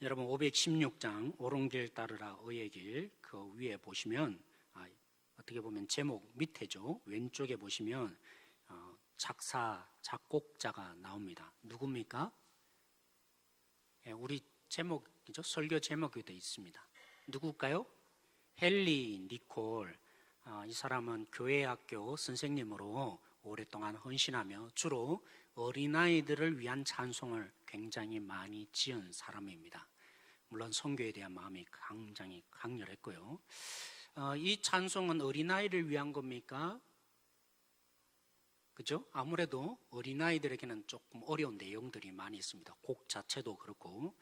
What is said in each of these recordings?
여러분 516장 오른길 따르라 의의 길 그 위에 보시면 어떻게 보면 제목 밑에죠. 왼쪽에 보시면 작곡자가 나옵니다. 누굽니까? 우리 제목이죠. 설교 제목이 되어 있습니다. 누굴까요? 헨리 니콜. 이 사람은 교회학교 선생님으로 오랫동안 헌신하며 주로 어린아이들을 위한 찬송을 굉장히 많이 지은 사람입니다. 물론 선교에 대한 마음이 굉장히 강렬했고요. 이 찬송은 어린아이를 위한 겁니까? 그죠? 아무래도 어린아이들에게는 조금 어려운 내용들이 많이 있습니다. 곡 자체도 그렇고.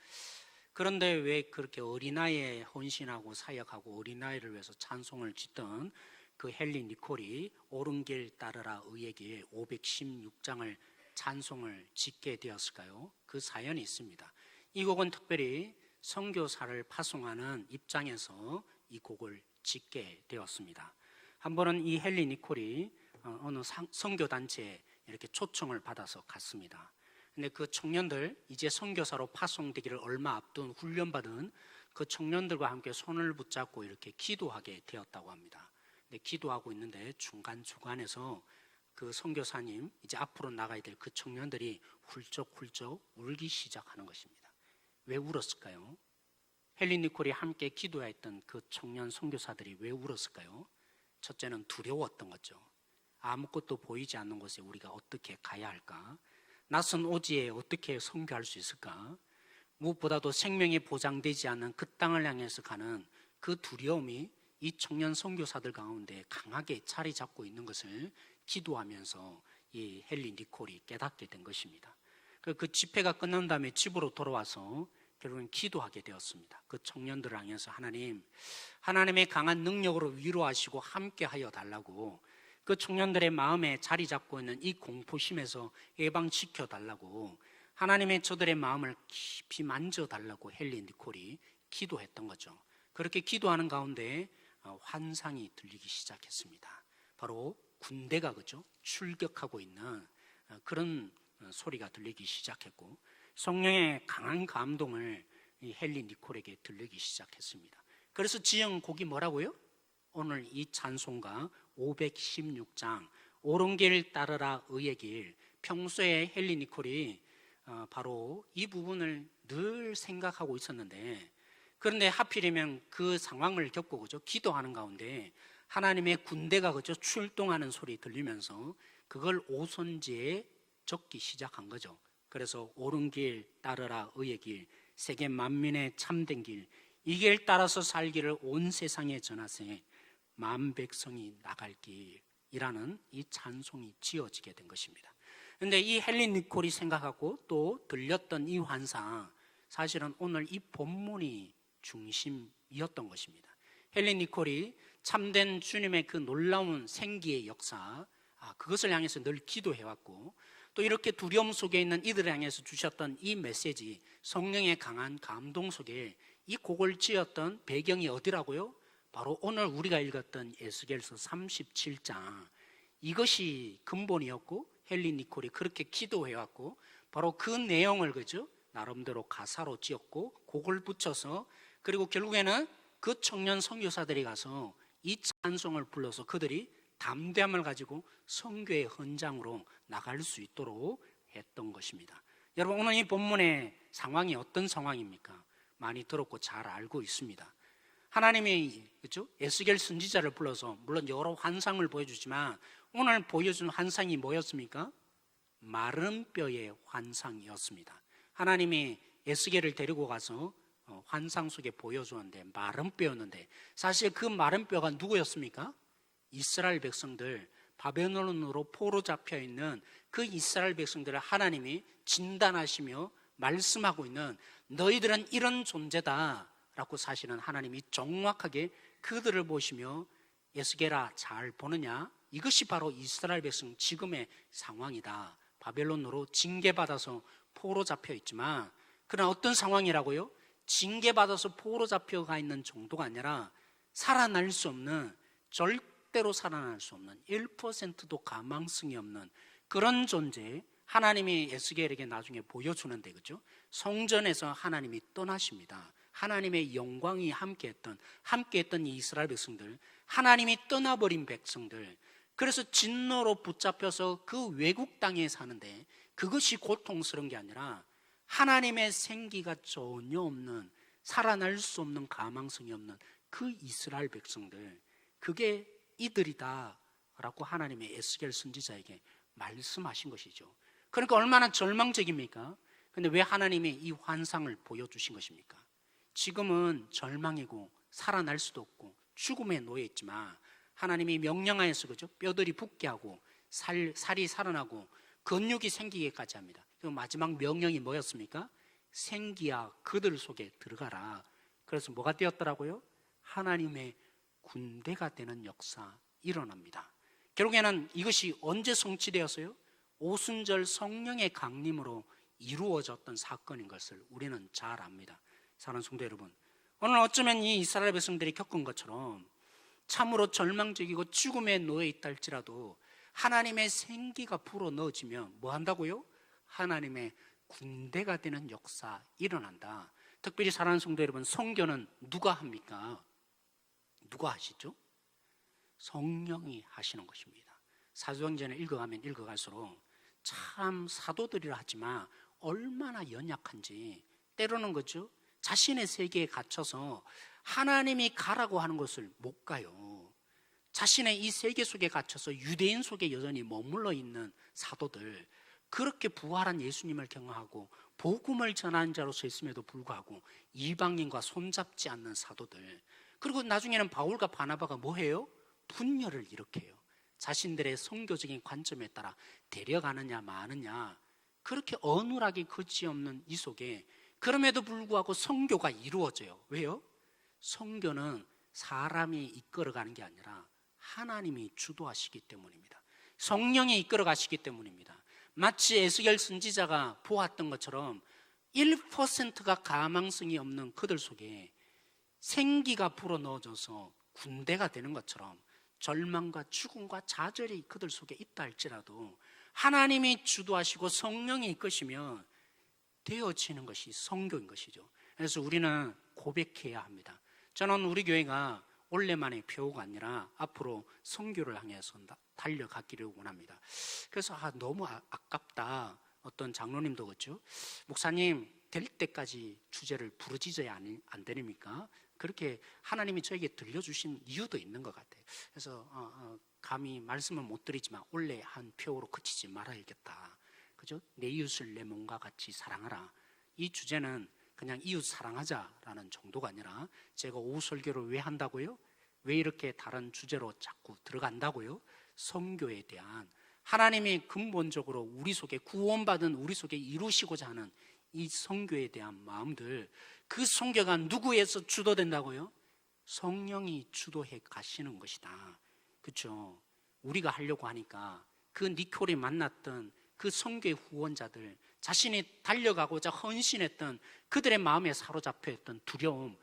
그런데 왜 그렇게 어린아이에 헌신하고 사역하고 어린아이를 위해서 찬송을 짓던 그 헨리 니콜이 오른길 따르라 의의 길 516장을 찬송을 짓게 되었을까요? 그 사연이 있습니다. 이 곡은 특별히 선교사를 파송하는 입장에서 이 곡을 짓게 되었습니다. 한 번은 이 헨리 니콜이 어느 선교단체에 이렇게 초청을 받아서 갔습니다. 근데 그 청년들, 이제 선교사로 파송되기를 얼마 앞둔 훈련받은 그 청년들과 함께 손을 붙잡고 이렇게 기도하게 되었다고 합니다. 근데 기도하고 있는데 중간중간에서 그 선교사님, 이제 앞으로 나가야 될 그 청년들이 훌쩍훌쩍 울기 시작하는 것입니다. 왜 울었을까요? 헨리 니콜이 함께 기도했던 그 청년 선교사들이 왜 울었을까요? 첫째는 두려웠던 거죠. 아무것도 보이지 않는 곳에 우리가 어떻게 가야 할까? 낯선 오지에 어떻게 선교할 수 있을까? 무엇보다도 생명이 보장되지 않는 그 땅을 향해서 가는 그 두려움이 이 청년 선교사들 가운데 강하게 자리 잡고 있는 것을 기도하면서 이 헨리 니콜이 깨닫게 된 것입니다. 그 집회가 끝난 다음에 집으로 돌아와서 결국은 기도하게 되었습니다. 그 청년들을 향해서 하나님의 강한 능력으로 위로하시고 함께하여 달라고, 그 청년들의 마음에 자리 잡고 있는 이 공포심에서 예방시켜 달라고, 하나님의 저들의 마음을 깊이 만져달라고 헨리 니콜이 기도했던 거죠. 그렇게 기도하는 가운데 환상이 들리기 시작했습니다. 바로 군대가 그죠? 출격하고 있는 그런 소리가 들리기 시작했고, 성령의 강한 감동을 이 헨리 니콜에게 들리기 시작했습니다. 그래서 지은 곡이 뭐라고요? 오늘 이 찬송가 516장 오른길 따르라 의의 길. 평소에 헨리 니콜이 바로 이 부분을 늘 생각하고 있었는데, 그런데 하필이면 그 상황을 겪고 그죠? 기도하는 가운데 하나님의 군대가 그죠? 출동하는 소리 들리면서 그걸 오선지에 적기 시작한 거죠. 그래서 오른길 따르라 의의 길, 세계 만민의 참된 길, 이 길 따라서 살기를 온 세상에 전하세 만 백성이 나갈 길이라는 이 찬송이 지어지게 된 것입니다. 그런데 이 헨리 니콜이 생각하고 또 들렸던 이 환상, 사실은 오늘 이 본문이 중심이었던 것입니다. 헨리 니콜이 참된 주님의 그 놀라운 생기의 역사, 그것을 향해서 늘 기도해왔고, 또 이렇게 두려움 속에 있는 이들을 향해서 주셨던 이 메시지, 성령의 강한 감동 속에 이 곡을 지었던 배경이 어디라고요? 바로 오늘 우리가 읽었던 에스겔서 37장, 이것이 근본이었고, 헨리 니콜이 그렇게 기도해왔고, 바로 그 내용을 그죠? 나름대로 가사로 지었고 곡을 붙여서, 그리고 결국에는 그 청년 선교사들이 가서 이 찬송을 불러서 그들이 담대함을 가지고 선교의 헌장으로 나갈 수 있도록 했던 것입니다. 여러분, 오늘 이 본문의 상황이 어떤 상황입니까? 많이 들었고 잘 알고 있습니다. 하나님이 그렇죠? 에스겔 선지자를 불러서 물론 여러 환상을 보여주지만 오늘 보여준 환상이 뭐였습니까? 마른 뼈의 환상이었습니다. 하나님이 에스겔을 데리고 가서 환상 속에 보여주었는데 마른 뼈였는데, 사실 그 마른 뼈가 누구였습니까? 이스라엘 백성들, 바벨론으로 포로 잡혀 있는 그 이스라엘 백성들을 하나님이 진단하시며 말씀하고 있는, 너희들은 이런 존재다 라고 사실은 하나님이 정확하게 그들을 보시며, 에스겔아 잘 보느냐? 이것이 바로 이스라엘 백성 지금의 상황이다. 바벨론으로 징계받아서 포로 잡혀 있지만, 그러나 어떤 상황이라고요? 징계받아서 포로 잡혀가 있는 정도가 아니라 살아날 수 없는, 절대로 살아날 수 없는, 1%도 가망성이 없는 그런 존재, 하나님이 에스겔에게 나중에 보여주는데, 그죠? 성전에서 하나님이 떠나십니다. 하나님의 영광이 함께했던 이 이스라엘 백성들, 하나님이 떠나버린 백성들, 그래서 진노로 붙잡혀서 그 외국 땅에 사는데, 그것이 고통스러운 게 아니라 하나님의 생기가 전혀 없는, 살아날 수 없는, 가망성이 없는 그 이스라엘 백성들, 그게 이들이다 라고 하나님의 에스겔 선지자에게 말씀하신 것이죠. 그러니까 얼마나 절망적입니까? 근데 왜 하나님이 이 환상을 보여주신 것입니까? 지금은 절망이고 살아날 수도 없고 죽음에 놓여 있지만, 하나님이 명령하여서, 그죠? 뼈들이 붓게 하고 살이 살아나고 근육이 생기게까지 합니다. 그 마지막 명령이 뭐였습니까? 생기야 그들 속에 들어가라. 그래서 뭐가 되었더라고요? 하나님의 군대가 되는 역사 일어납니다. 결국에는 이것이 언제 성취되었어요? 오순절 성령의 강림으로 이루어졌던 사건인 것을 우리는 잘 압니다. 사랑하는 성도 여러분, 오늘 어쩌면 이 이스라엘 백성들이 겪은 것처럼 참으로 절망적이고 죽음에 놓여 있다 할지라도 하나님의 생기가 불어넣어지면 뭐 한다고요? 하나님의 군대가 되는 역사 일어난다. 특별히 사랑하는 성도 여러분, 선교는 누가 합니까? 누가 하시죠? 성령이 하시는 것입니다. 사도행전을 읽어가면 읽어갈수록 참 사도들이라 하지만 얼마나 연약한지, 때로는 거죠, 자신의 세계에 갇혀서 하나님이 가라고 하는 것을 못 가요. 자신의 이 세계 속에 갇혀서 유대인 속에 여전히 머물러 있는 사도들, 그렇게 부활한 예수님을 경험하고 복음을 전하는 자로서 있음에도 불구하고 이방인과 손잡지 않는 사도들, 그리고 나중에는 바울과 바나바가 뭐해요? 분열을 일으켜요. 자신들의 선교적인 관점에 따라 데려가느냐 마느냐, 그렇게 어눌하게 그지없는 이 속에 그럼에도 불구하고 선교가 이루어져요. 왜요? 선교는 사람이 이끌어가는 게 아니라 하나님이 주도하시기 때문입니다. 성령이 이끌어가시기 때문입니다. 마치 에스겔 선지자가 보았던 것처럼 1%가 가망성이 없는 그들 속에 생기가 불어넣어져서 군대가 되는 것처럼 절망과 죽음과 좌절이 그들 속에 있다 할지라도 하나님이 주도하시고 성령이 이끄시면 되어지는 것이 선교인 것이죠. 그래서 우리는 고백해야 합니다. 저는 우리 교회가 올해만의 표가 아니라 앞으로 선교를 향해서 달려가기를 원합니다. 그래서 너무 아깝다. 어떤 장로님도 그렇죠. 목사님, 될 때까지 주제를 부르짖어야 안 되십니까? 그렇게 하나님이 저에게 들려주신 이유도 있는 것 같아요. 그래서 감히 말씀은 못 드리지만 올해 한 표로 그치지 말아야겠다. 그죠? 내 이웃을 내 몸과 같이 사랑하라. 이 주제는 그냥 이웃 사랑하자라는 정도가 아니라, 제가 오후 설교를 왜 한다고요? 왜 이렇게 다른 주제로 자꾸 들어간다고요? 선교에 대한, 하나님이 근본적으로 우리 속에 구원받은 우리 속에 이루시고자 하는 이 선교에 대한 마음들, 그 선교가 누구에서 주도된다고요? 성령이 주도해 가시는 것이다. 그렇죠? 우리가 하려고 하니까 그 니콜이 만났던 그 선교의 후원자들, 자신이 달려가고자 헌신했던 그들의 마음에 사로잡혀 있던 두려움,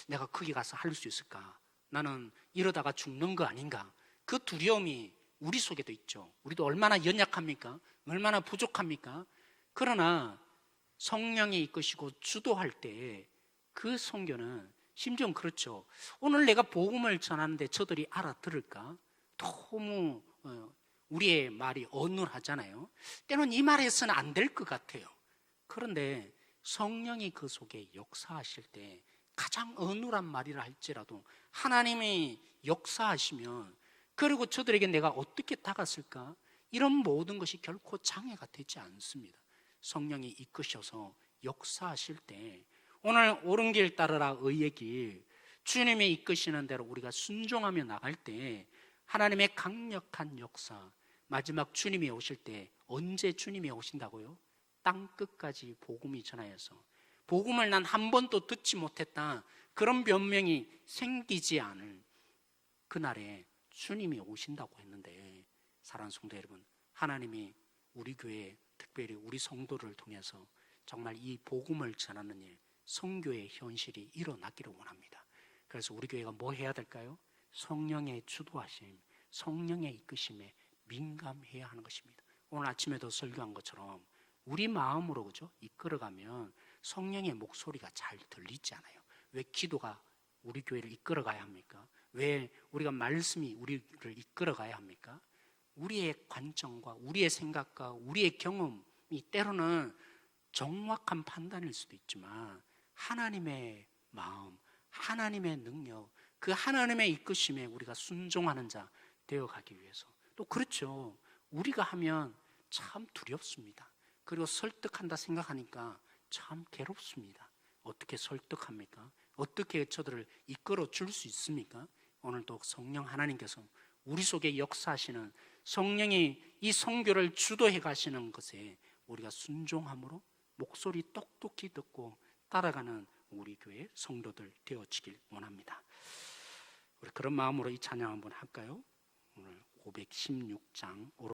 내가 거기 가서 할 수 있을까? 나는 이러다가 죽는 거 아닌가? 그 두려움이 우리 속에도 있죠. 우리도 얼마나 연약합니까? 얼마나 부족합니까? 그러나 성령이 이끄시고 주도할 때 그 선교는 심지어 그렇죠. 오늘 내가 복음을 전하는데 저들이 알아들을까? 너무 우리의 말이 어눌하잖아요. 때로는 이 말에서는 안 될 것 같아요. 그런데 성령이 그 속에 역사하실 때 가장 어눌한 말이라 할지라도 하나님이 역사하시면, 그리고 저들에게 내가 어떻게 다갔을까? 이런 모든 것이 결코 장애가 되지 않습니다. 성령이 이끄셔서 역사하실 때, 오늘 옳은 길 따르라 의의 길, 주님이 이끄시는 대로 우리가 순종하며 나갈 때 하나님의 강력한 역사, 마지막 주님이 오실 때, 언제 주님이 오신다고요? 땅 끝까지 복음이 전하여서 복음을 난 한 번도 듣지 못했다, 그런 변명이 생기지 않을 그날에 주님이 오신다고 했는데, 사랑하는 성도 여러분, 하나님이 우리 교회, 특별히 우리 성도를 통해서 정말 이 복음을 전하는 일, 선교의 현실이 일어나기를 원합니다. 그래서 우리 교회가 뭐 해야 될까요? 성령의 주도하심, 성령의 이끄심에 민감해야 하는 것입니다. 오늘 아침에도 설교한 것처럼 우리 마음으로 그죠? 이끌어가면 성령의 목소리가 잘 들리지 않아요. 왜 기도가 우리 교회를 이끌어가야 합니까? 왜 우리가 말씀이 우리를 이끌어가야 합니까? 우리의 관점과 우리의 생각과 우리의 경험이 때로는 정확한 판단일 수도 있지만 하나님의 마음, 하나님의 능력, 그 하나님의 이끄심에 우리가 순종하는 자 되어가기 위해서. 또 그렇죠. 우리가 하면 참 두렵습니다. 그리고 설득한다 생각하니까 참 괴롭습니다. 어떻게 설득합니까? 어떻게 저들을 이끌어 줄 수 있습니까? 오늘도 성령 하나님께서 우리 속에 역사하시는 성령이 이 선교를 주도해 가시는 것에 우리가 순종함으로 목소리 똑똑히 듣고 따라가는 우리 교회 성도들 되어지길 원합니다. 우리 그런 마음으로 이 찬양 한번 할까요? 오늘 516장